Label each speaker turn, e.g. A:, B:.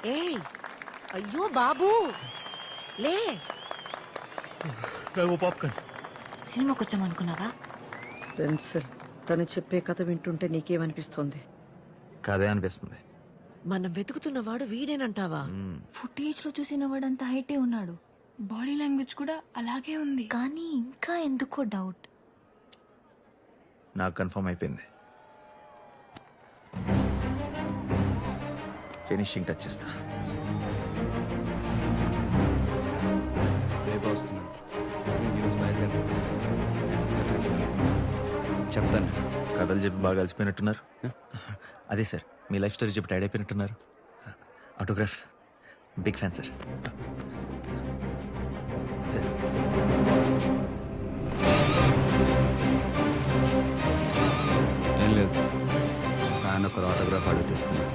A: ఏయ్ అయ్యో బాబు లే.
B: పాప్కార్న్.
C: సినిమాకి వచ్చామనుకున్నావా?
A: పెన్సిల్ తను చెప్పే కథ వింటుంటే నీకేమనిపిస్తుంది?
B: కదే అనిపిస్తుంది.
A: మనం వెతుకుతున్నవాడు వీడేనంటావా?
C: ఫుటేజ్ లో చూసిన వాడంత హైటే ఉన్నాడు,
D: బాడీ లాంగ్వేజ్ కూడా అలాగే ఉంది.
C: కానీ ఇంకా ఎందుకో డౌట్.
B: నాకు కన్ఫర్మ్ అయిపోయింది. ఫినిషింగ్ టచ్ ఇస్తా.
E: రేపు వస్తున్నాను. న్యూస్ బయలుదేరి చెప్తాను.
B: కథలు చెప్పి బాగా కలిసిపోయినట్టున్నారు. అదే సార్, మీ లైఫ్ స్టోరీ చెప్పి టైడ్ అయిపోయినట్టున్నారు. Autograph. Big fan sir. Sir
E: ఏం లేదు, ఫ్యాన్ ఒక ఆటోగ్రాఫ్ అడిగి తెస్తున్నా.